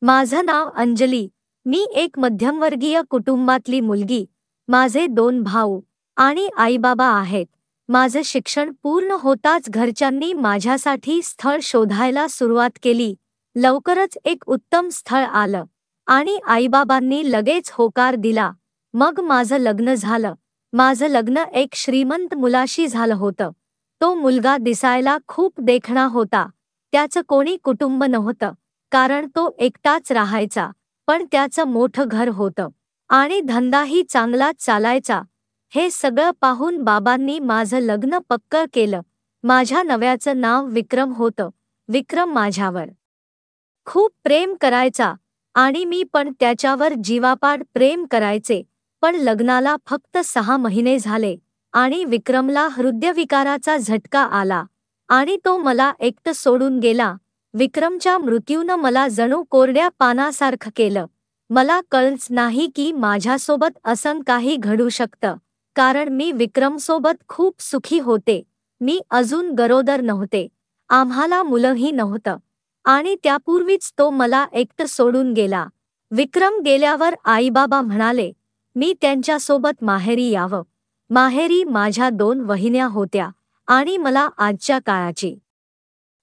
माझं नाव अंजली. मी एक मध्यमवर्गीय कुटुंबातली मुलगी. माझे 2 भाऊ आणि आई-बाबा आहेत. माझं शिक्षण पूर्ण होताच घरच्यांनी माझ्यासाठी स्थळ शोधायला सुरुवात केली. लवकरच एक उत्तम स्थळ आलं आणि आई-बाबांनी लगेच होकार दिला. मग माझं लग्न झालं. माझं लग्न एक श्रीमंत मुलाशी झालं होतं. तो मुलगा दिसायला खूप देखणा होता. त्याचं कोणी कुटुंब नव्हतं, कारण तो एकटाच राहायचा. पण त्याचं मोठं घर होतं आणि धंदाही चांगलाच चालायचा. हे सगळं पाहून बाबांनी माझं लग्न पक्कं केलं. माझ्या नवऱ्याचं नाव विक्रम होतं. विक्रम माझ्यावर खूप प्रेम करायचा आणि मी पण त्याच्यावर जीवापाड प्रेम करायचे. पण लग्नाला फक्त 6 महिने झाले आणि विक्रमला हृदयविकाराचा झटका आला आणि तो मला एकटं सोडून गेला. विक्रमच्या मृत्यूनं मला जणू कोरड्या पानासारखं केलं. मला कळलंच नाही की माझ्यासोबत असं काही घडू शकतं, कारण मी विक्रमसोबत खूप सुखी होते. मी अजून गरोदर नव्हते. आम्हाला मुलंही नव्हतं आणि त्यापूर्वीच तो मला एकटं सोडून गेला. विक्रम गेल्यावर आई-बाबा म्हणाले, मी त्यांच्यासोबत माहेरी यावं. माहेरी माझ्या 2 वहिन्या होत्या आणि मला आजच्या काळाची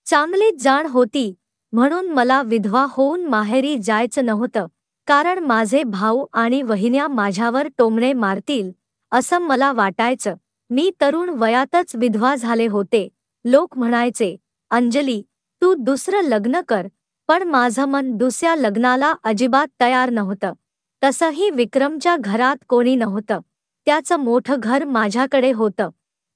चांगलीच जाण होती. म्हणून मला विधवा होऊन माहेरी जायचं नव्हतं, कारण माझे भाऊ आणि वहिन्या माझ्यावर टोमणे मारतील असं मला वाटायचं. मी तरुण वयातच विधवा झाले होते. लोक म्हणायचे, अंजली, तू दुसरं लग्न कर. पण माझं मन दुसऱ्या लग्नाला अजिबात तयार नव्हतं. तसंही विक्रमच्या घरात कोणी नव्हतं. त्याचं मोठं घर माझ्याकडे होतं.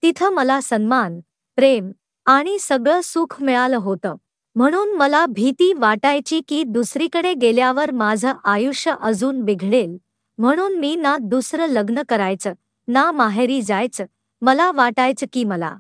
तिथं मला सन्मान, प्रेम आणि सगळं सुख मिळालं होतं. म्हणून मला भीती वाटायची की दुसरीकडे गेल्यावर माझं आयुष्य अजून बिघडेल. म्हणून मी ना दुसरं लग्न करायचं, ना माहेरी जायचं. मला वाटायचं की मला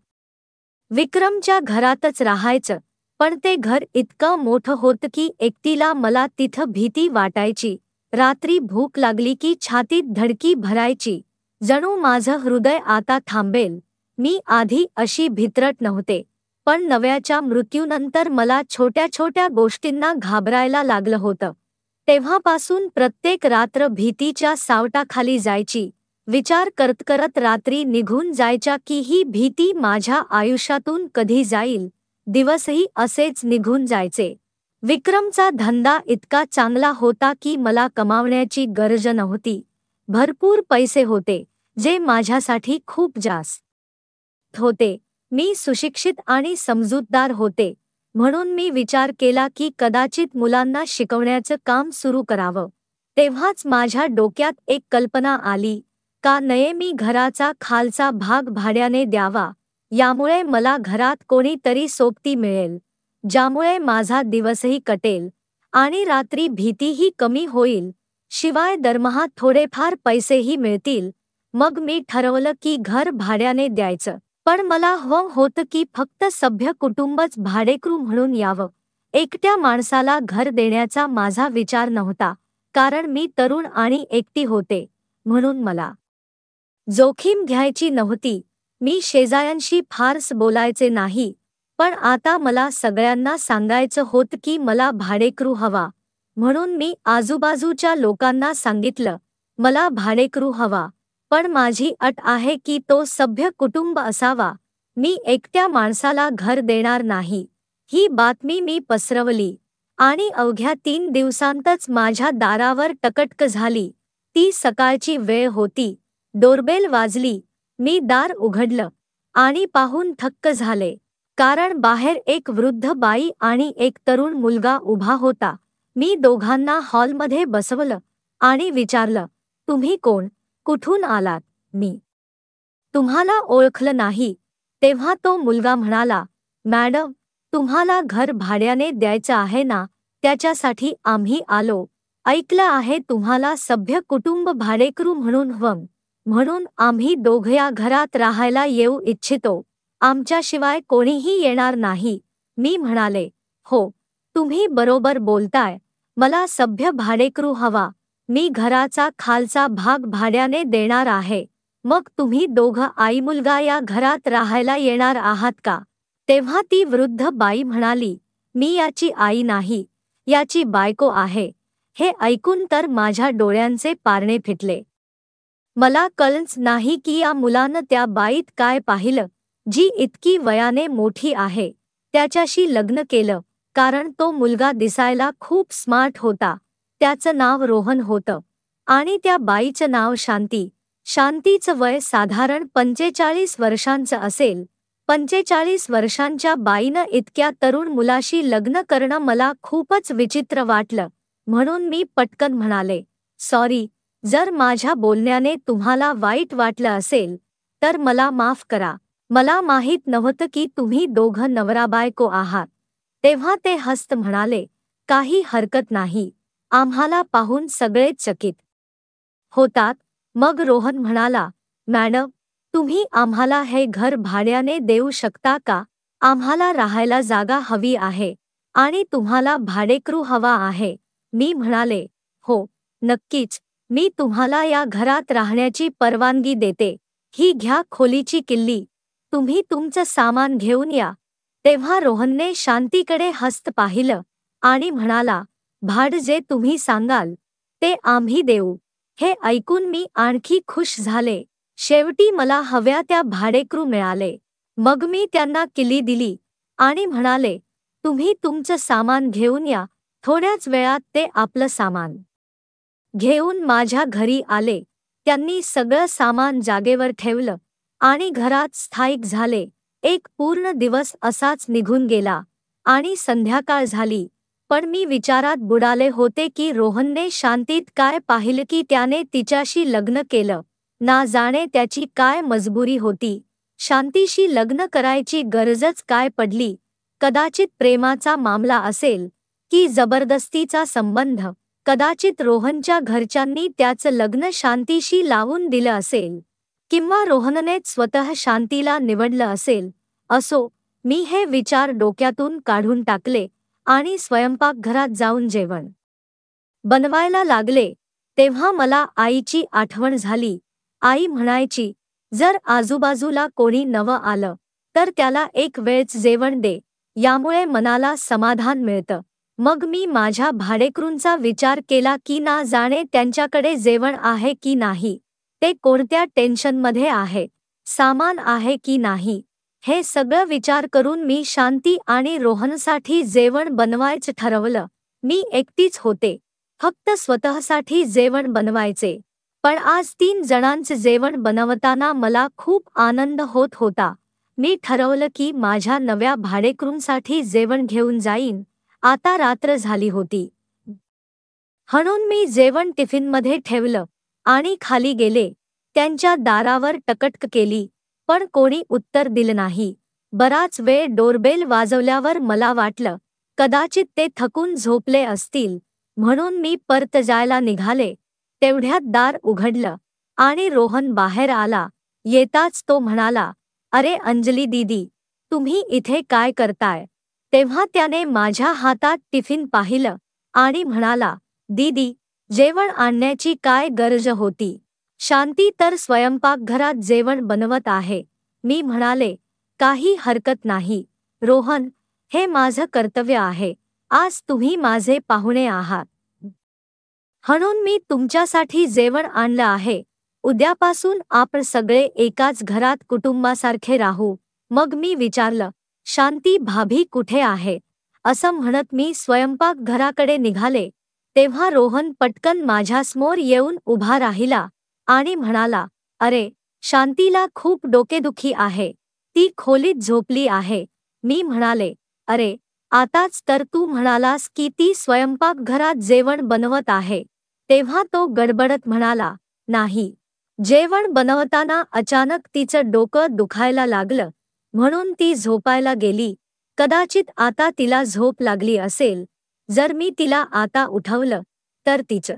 विक्रमच्या घरातच राहायचं. पण ते घर इतकं मोठं होतं की एकटीला मला तिथं भीती वाटायची. रात्री भूक लागली की छातीत धडकी भरायची, जणू माझं हृदय आता थांबेल. मी आधी अशी भित्रट नव्हते, पण नव्याच्या मृत्यूनंतर मला छोट्या छोट्या गोष्टींना घाबरायला लागलं होतं. तेव्हापासून प्रत्येक रात्र भीतीच्या सावटाखाली जायची. विचार करत करत रात्री निघून जायच्या की ही भीती माझ्या आयुष्यातून कधी जाईल. दिवसही असेच निघून जायचे. विक्रमचा धंदा इतका चांगला होता की मला कमावण्याची गरज नव्हती. भरपूर पैसे होते, जे माझ्यासाठी खूप जास्त होते. मी सुशिक्षित आणि समजूतदार होते. म्हणून मी विचार केला की कदाचित मुलांना शिकवण्याचं काम सुरू करावं. तेव्हाच माझ्या डोक्यात एक कल्पना आली, का नये मी घराचा खालचा भाग भाड्याने द्यावा. यामुळे मला घरात कोणीतरी सोबती मिळेल, ज्यामुळे माझा दिवसही कटेल आणि रात्री भीतीही कमी होईल. शिवाय दरमहा थोडेफार पैसेही मिळतील. मग मी ठरवलं की घर भाड्याने द्यायचं. पण मला हवं होतं की फक्त सभ्य कुटुंबच भाडेकरू म्हणून यावं. एकट्या माणसाला घर देण्याचा माझा विचार नव्हता, कारण मी तरुण आणि एकटी होते. म्हणून मला जोखीम घ्यायची नव्हती. मी शेजाऱ्यांशी फारसं बोलायचे नाही, पण आता मला सगळ्यांना सांगायचं होतं की मला भाडेकरू हवा. म्हणून मी आजूबाजूच्या लोकांना सांगितलं, मला भाडेकरू हवा, पण माझी अट आहे की तो सभ्य कुटुंब असावा. मी एकट्या माणसाला घर देणार नाही. ही बातमी मी पसरवली आणि अवघ्या 3 दिवसांतच माझ्या दारावर टकटक झाली. ती सकाळची वेळ होती. डोरबेल वाजली. मी दार उघडलं आणि पाहून थक्क झाले, कारण बाहेर एक वृद्ध बाई आणि एक तरुण मुलगा उभा होता. मी दोघांना हॉलमध्ये बसवलं आणि विचारलं, तुम्ही कोण? कुठून आलात? मी तुम्हाला ओळखलं नाही. तेव्हा तो मुलगा म्हणाला, मॅडम, तुम्हाला घर भाड्याने द्यायचं आहे ना, त्याच्यासाठी आम्ही आलो. ऐकलं आहे तुम्हाला सभ्य कुटुंब भाडेकरू म्हणून हवं. म्हणून आम्ही दोघं या घरात राहायला येऊ इच्छितो. आमच्याशिवाय कोणीही येणार नाही. मी म्हणाले, हो, तुम्ही बरोबर बोलताय. मला सभ्य भाडेकरू हवा. मी घराचा खालचा भाग भाड्याने देणार आहे. मग तुम्ही दोघं आई मुलगा या घरात राहायला येणार आहात का? तेव्हा ती वृद्ध बाई म्हणाली, मी याची आई नाही. याची बायको आहे. हे ऐकून तर माझ्या डोळ्यांचे पारणे फिटले. मला कळलंच नाही की या मुलानं त्या बाईत काय पाहिलं, जी इतकी वयाने मोठी आहे. त्याच्याशी लग्न केलं, कारण तो मुलगा दिसायला खूप स्मार्ट होता. त्याचं नाव रोहन होतं आणि त्या बाईचं नाव शांती. शांतीचं वय साधारण 45 वर्षांचं असेल. 45 वर्षांच्या बाईनं इतक्या तरुण मुलाशी लग्न करणं मला खूपच विचित्र वाटलं. म्हणून मी पटकन म्हणाले, सॉरी, जर माझ्या बोलण्याने तुम्हाला वाईट वाटलं असेल तर मला माफ करा. मला माहीत नव्हतं की तुम्ही दोघं नवरा-बायको आहात. तेव्हा ते हसत म्हणाले, काही हरकत नाही. आम्हाला पाहून सगळेच चकित होतात. मग रोहन म्हणाला, मॅडम, तुम्ही आम्हाला हे घर भाड्याने देऊ शकता का? आम्हाला राहायला जागा हवी आहे आणि तुम्हाला भाडेकरू हवा आहे. मी म्हणाले, हो, नक्कीच. मी तुम्हाला या घरात राहण्याची परवानगी देते. ही घ्या खोलीची किल्ली. तुम्ही तुमचं सामान घेऊन या. तेव्हा रोहनने शांतीकडे हसत पाहिलं आणि म्हणाला, भाडं जे तुम्ही सांगाल ते आम्ही देऊ. हे ऐकून मी आणखी खुश झाले. शेवटी मला हव्या त्या भाडेकरू मिळाले. मग मी त्यांना किल्ली दिली आणि म्हणाले, तुम्ही तुमचं सामान घेऊन या. थोड्याच वेळात ते आपलं सामान घेऊन माझ्या घरी आले. त्यांनी सगळं सामान जागेवर ठेवलं आणि घरात स्थायिक झाले. एक पूर्ण दिवस असाच निघून गेला आणि संध्याकाळ झाली. पण मी विचारात बुडाले होते की रोहनने शांतीत काय पाहिलं की त्याने तिच्याशी लग्न केलं. ना जाणे त्याची काय मजबुरी होती. शांतीशी लग्न करायची गरजच काय पडली. कदाचित प्रेमाचा मामला असेल की जबरदस्तीचा संबंध. कदाचित रोहनच्या घरच्यांनी त्याचं लग्न शांतीशी लावून दिलं असेल किंवा रोहननेच स्वतः शांतीला निवडलं असेल. असो, मी हे विचार डोक्यातून काढून टाकले आणि स्वयंपाकघरात जाऊन जेवण बनवायला लागले. तेव्हा मला आईची आठवण झाली. आई म्हणायची, जर आजूबाजूला कोणी नवं आलं तर त्याला एक वेळच जेवण दे. यामुळे मनाला समाधान मिळतं. मग मी माझ्या भाडेकरूंचा विचार केला की ना जाणे त्यांच्याकडे जेवण आहे की नाही, ते कोणत्या टेन्शनमध्ये आहे, सामान आहे की नाही. हे सगळं विचार करून मी शांती आणि रोहनसाठी जेवण बनवायचं ठरवलं. मी एकटीच होते, फक्त स्वतःसाठी जेवण बनवायचे. पण आज 3 जणांचे जेवण बनवताना मला खूप आनंद होत होता. मी ठरवलं की माझ्या नव्या भाडेकरूंसाठी जेवण घेऊन जाईन. आता रात्र झाली होती, म्हणून मी जेवण टिफिनमध्ये ठेवलं आणि खाली गेले. त्यांच्या दारावर टकटक केली, पण कोणी उत्तर दिलं नाही. बराच वेळ डोरबेल वाजवल्यावर मला वाटलं, कदाचित ते थकून झोपले असतील, म्हणून मी परत जायला निघाले. तेवढ्यात दार उघडलं आणि रोहन बाहेर आला. येताच तो म्हणाला, अरे अंजली दीदी, तुम्ही इथे काय करताय? तेव्हा त्याने माझ्या हातात टिफिन पाहिलं आणि म्हणाला, दीदी, जेवण आणण्याची काय गरज होती? शांती तर स्वयंपाकघरात जेवण बनवत आहे. मी म्हणाले, काही हरकत नाही रोहन, हे माझं कर्तव्य आहे. आज तुम्ही माझे पाहुणे आहात, म्हणून मी तुमच्यासाठी जेवण आणलं आहे. उद्यापासून आपण सगळे एकाच घरात कुटुंबासारखे राहू. मग मी विचारलं, शांती भाभी कुठे आहे? असं म्हणत मी स्वयंपाकघराकडे निघाले. तेव्हा रोहन पटकन माझ्यासमोर येऊन उभा राहिला आणि म्हणाला, अरे, शांतीला खूप डोकेदुखी आहे. ती खोलीत झोपली आहे. मी म्हणाले, अरे, आताच तर तू म्हणालास की ती स्वयंपाकघरात जेवण बनवत आहे. तेव्हा तो गडबडत म्हणाला, नाही, जेवण बनवताना अचानक तिचं डोकं दुखायला लागलं, म्हणून ती झोपायला गेली. कदाचित आता तिला झोप लागली असेल. जर मी तिला आता उठवलं तर तिचं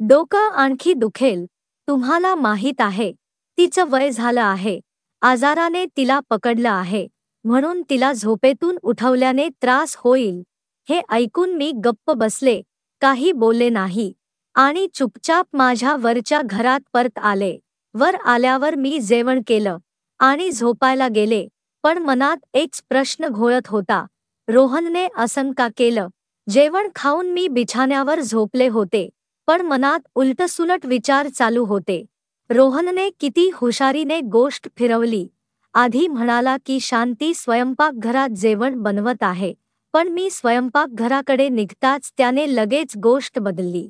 डोकं आणखी दुखेल. तुम्हाला माहीत आहे, तिचं वय झालं आहे. आजाराने तिला पकडलं आहे, म्हणून तिला झोपेतून उठवल्याने त्रास होईल. हे ऐकून मी गप्प बसले, काही बोलले नाही आणि चुपचाप माझ्या वरच्या घरात परत आले. वर आल्यावर मी जेवण केलं आणि झोपायला गेले. पण मनात एक प्रश्न घोळत होता, रोहनने असं का केलं? जेवण खाऊन मी बिछाण्यावर झोपले होते, पण मनात उलटसुलट विचार चालू होते. रोहनने किती हुशारीने गोष्ट फिरवली. आधी म्हणाला की शांती स्वयंपाकघरात जेवण बनवत आहे, पण मी स्वयंपाकघराकडे निघताच त्याने लगेच गोष्ट बदलली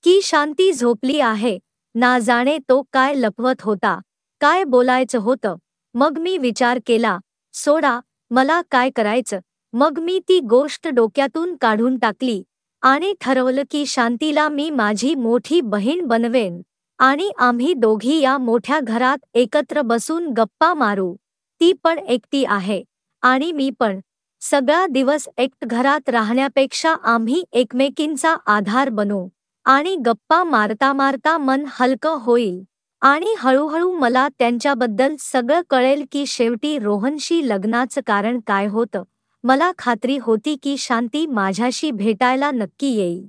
की शांती झोपली आहे. ना जाणे तो काय लपवत होता, काय बोलायचं होतं. मग मी विचार केला, सोडा, मला काय करायचं. मग मी ती गोष्ट डोक्यातून काढून टाकली आणि ठरवलं की शांतीला मी माझी मोठी बहीण बनवेन आणि आम्ही दोघी या मोठ्या घरात एकत्र बसून गप्पा मारू. ती पण एकटी आहे आणि मी पण. सगळा दिवस एकट घरात राहण्यापेक्षा आम्ही एकमेकींचा आधार बनू आणि गप्पा मारता मारता मन हलकं होईल. आणि हळूहळू मला त्यांच्याबद्दल सगळं कळेल की शेवटी रोहनशी लग्नाचं कारण काय होतं. मला खात्री होती की शांती माझ्याशी भेटायला नक्की येईल.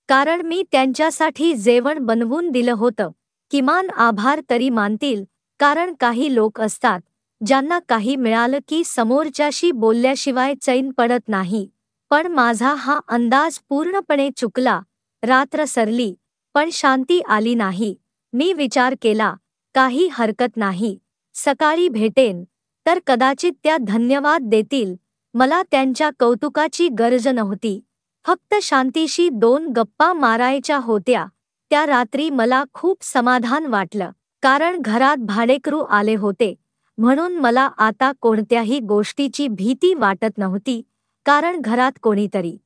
कारण मी त्यांच्यासाठी जेवण बनवून दिलं होतं. किमान आभार तरी मानतील. कारण काही लोक असतात ज्यांना काही मिळालं की समोरच्याशी बोलल्याशिवाय चैन पडत नाही. पण माझा हा अंदाज पूर्णपणे चुकला. रात्र सरली, पण शांती आली नाही. मी विचार केला, काही हरकत नाही. सकाळी भेटेन तर कदाचित त्या धन्यवाद देतील. मला त्यांच्या कौतुकाची गरज नव्हती. फक्त शांतीशी 2 गप्पा मारायच्या होत्या. त्या रात्री मला खूप समाधान वाटलं. कारण घरात भाडेकरू आले होते, म्हणून मला आता कोणत्याही गोष्टीची भीती वाटत नव्हती. कारण घरात कोणीतरी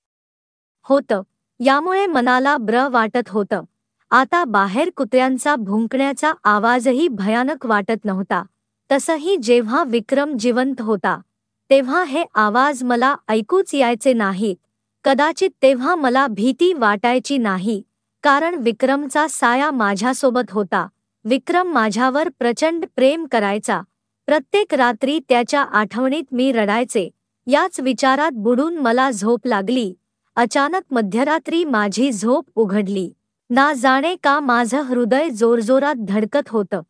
होतं, यामुळे मनाला बरं वाटत होतं. आता बाहेर कुत्र्यांचा भुंकण्याचा आवाजही भयानक वाटत नव्हता. तसंही जेव्हा विक्रम जिवंत होता, तेव्हा हे आवाज मला ऐकूच यायचे नाहीत. कदाचित तेव्हा मला भीती वाटायची नाही, कारण विक्रमचा साया माझ्यासोबत होता. विक्रम माझ्यावर प्रचंड प्रेम करायचा. प्रत्येक रात्री त्याच्या आठवणीत मी रडायचे. याच विचारात बुडून मला झोप लागली. अचानक मध्यरात्री माझी झोप उघडली. ना जाणे का माझं हृदय जोरजोरात धडकत होतं.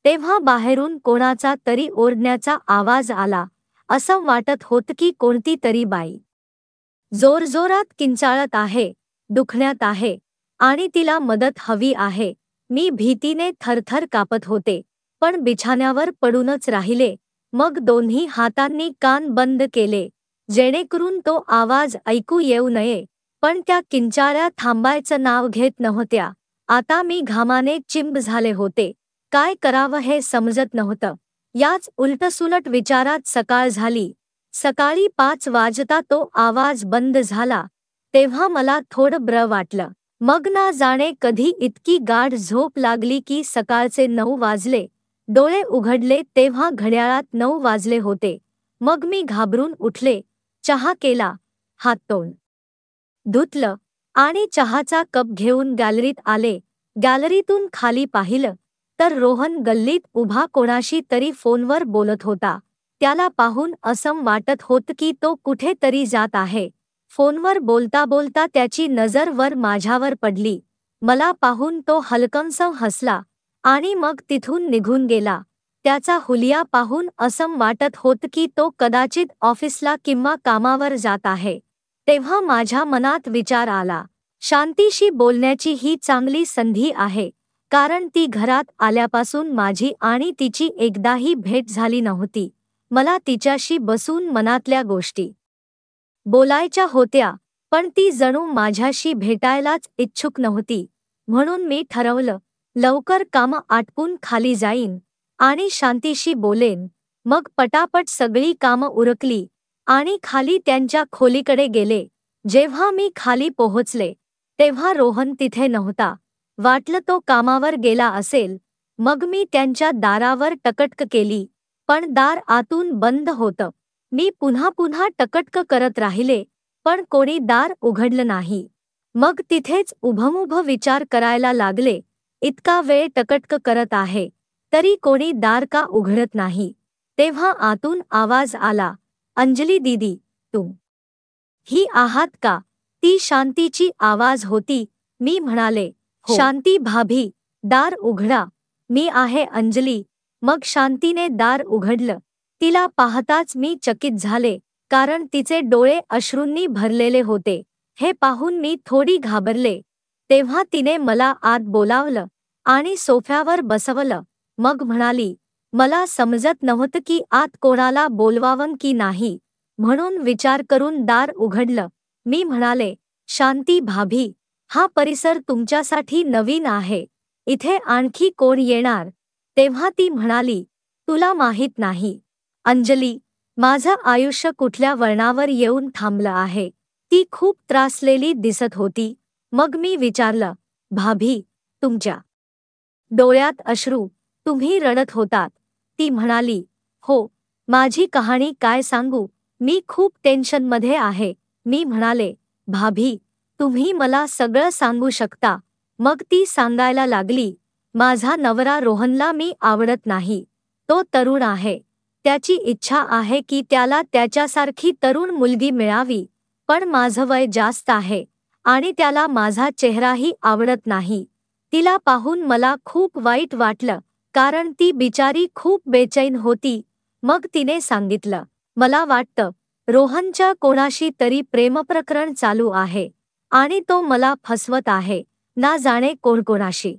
तेव्हा बाहेरून कोणाचा तरी ओरडण्याचा आवाज आला. असं वाटत होतं की कोणती तरी बाई जोरजोरात किंचाळत आहे, दुखण्यात आहे आणि तिला मदत हवी आहे. मी भीतीने थरथर कापत होते, पण बिछाण्यावर पडूनच राहिले. मग दोन्ही हातांनी कान बंद केले, जेणेकरून तो आवाज ऐकू येऊ नये. पण त्या किंचाळ्या थांबायचं नाव घेत नव्हत्या. आता मी घामाने चिंब झाले होते. काय करावं हे समजत नव्हतं. याच उलटसुलट विचारात सकाळ झाली. सकाळी 5 वाजता तो आवाज बंद झाला. तेव्हा मला थोडं बरं वाटलं. मग ना जाणे कधी इतकी गाढ झोप लागली की सकाळचे 9 वाजले. डोळे उघडले तेव्हा घड्याळात 9 वाजले होते. मग मी घाबरून उठले, चहा केला, हात-तोंड धुतलं आणि चहाचा कप घेऊन गॅलरीत आले. गॅलरीतून खाली पाहिलं तर रोहन गल्लीत उभा कोणाशी तरी फोनवर बोलत होता. त्याला पाहून असं वाटत होतं की तो कुठेतरी जात आहे. फोनवर बोलता बोलता त्याची नजर वर माझ्यावर पडली. मला पाहून तो हलकंसं हसला आणि मग तिथून निघून गेला. त्याचा हुलिया पाहून असं वाटत होतं की तो कदाचित ऑफिसला किंवा कामावर जात आहे. तेव्हा माझ्या मनात विचार आला, शांतीशी बोलण्याची ही चांगली संधी आहे. कारण ती घरात आल्यापासून माझी आणि तिची एकदाही भेट झाली नव्हती. मला तिच्याशी बसून मनातल्या गोष्टी बोलायच्या होत्या, पण ती जणू माझ्याशी भेटायलाच इच्छुक नव्हती. म्हणून मी ठरवलं, लवकर कामं आटपून खाली जाईन आणि शांतीशी बोलेन. मग पटापट सगळी कामं उरकली आणि खाली त्यांच्या खोलीकडे गेले. जेव्हा मी खाली पोहोचले, तेव्हा रोहन तिथे नव्हता. वाटलं तो कामावर गेला असेल. मग मी त्यांच्या दारावर टकटक केली, पण दार आतून बंद होतं. मी पुन्हा पुन्हा टकटक करत राहिले, पण कोणी दार उघडलं नाही. मग तिथेच उभमउभं विचार करायला लागले, इतका वेळ टकटक करत आहे, तरी कोणी दार का उघडत नाही. तेव्हा आतून आवाज आला, अंजली दीदी, तुम ही आहात का? ती शांतीची आवाज होती. मी म्हणाले, हो. शांती भाभी, दार उघडा. मी आहे अंजली. मग शांतीने दार उघडलं. तिला पाहताच मी चकित झाले. कारण तिचे डोळे अश्रूंनी भरलेले होते. हे पाहून मी थोडी घाबरले. तेव्हा तिने मला आत बोलावलं आणि सोफ्यावर बसवलं. मग म्हणाली, मला समजत नव्हतं की आत कोणाला बोलवावं की नाही, म्हणून विचार करून दार उघडलं. मी म्हणाले, शांती भाभी, हा परिसर तुमच्यासाठी नवीन आहे. इथे आणखी कोण येणार? तेव्हा ती म्हणाली, तुला माहीत नाही अंजली, माझं आयुष्य कुठल्या वळणावर येऊन थांबलं आहे. ती खूप त्रासलेली दिसत होती. मग मी विचारलं, भाभी, तुमच्या डोळ्यात अश्रू, तुम्ही रडत होतात? ती म्हणाली, हो, माझी कहाणी काय सांगू, मी खूप टेन्शनमध्ये आहे. मी म्हणाले, भाभी, तुम्ही मला सगळं सांगू शकता? मग ती सांगायला लागली, माझा नवरा रोहनला मी आवडत नाही. तो तरुण आहे. त्याची इच्छा आहे की त्याला त्याच्यासारखी तरुण मुलगी मिळावी, पण माझं वय जास्त आहे आणि त्याला माझा चेहराही आवडत नाही. तिला पाहून मला खूप वाईट वाटलं, कारण ती बिचारी खूप बेचैन होती. मग तिने सांगितलं, मला वाटतं रोहनच्या कोणाशी तरी प्रेमप्रकरण चालू आहे आणि तो मला फसवत आहे, ना जाणे कोणाशी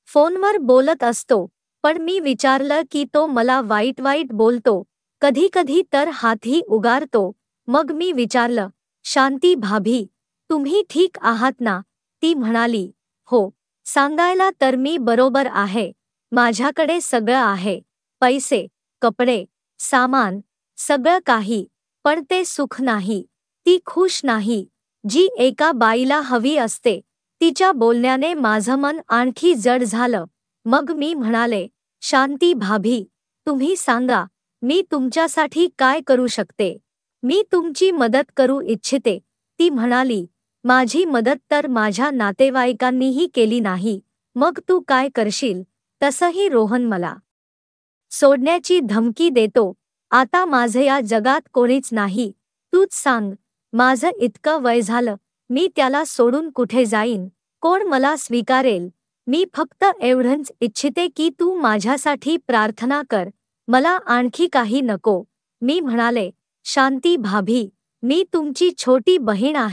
फोनवर बोलत असतो. पण मी विचारलं की तो मला वाईट वाईट बोलतो, कधी कधी तर हातही उगारतो. मग मी विचारलं, शांती भाभी, तुम्ही ठीक आहात ना? ती म्हणाली, हो, सांगायला तर मी बरोबर आहे. माझ्याकडे सगळं आहे, पैसे, कपडे, सामान, सगळं काही. पण ते सुख नाही, ती खुश नाही, जी एका बाईला हवी असते. तिच्या बोलण्याने माझं मन आणखी जड झालं. मग मी म्हणाले, शांती भाभी, तुम्ही सांगा, मी तुमच्यासाठी काय करू शकते? मी तुमची मदत करू इच्छिते. ती म्हणाली, माझी मदत तर माझ्या नातेवाईकांनीही केली नाही, मग तू काय करशील? तसंही रोहन मला सोडण्याची धमकी देतो. आता माझं या जगात कोणीच नाही. तूच सांग, माझं इतकं वय झालं, मी त्याला सोडून कुठे जाईन? कोण मला स्वीकारेल? मी फक्त एवढंच इच्छिते की तू माझ्यासाठी प्रार्थना कर, मला आणखी काही नको. मी म्हणाले, शांती भाभी, मी तुमची छोटी बहीण आहे.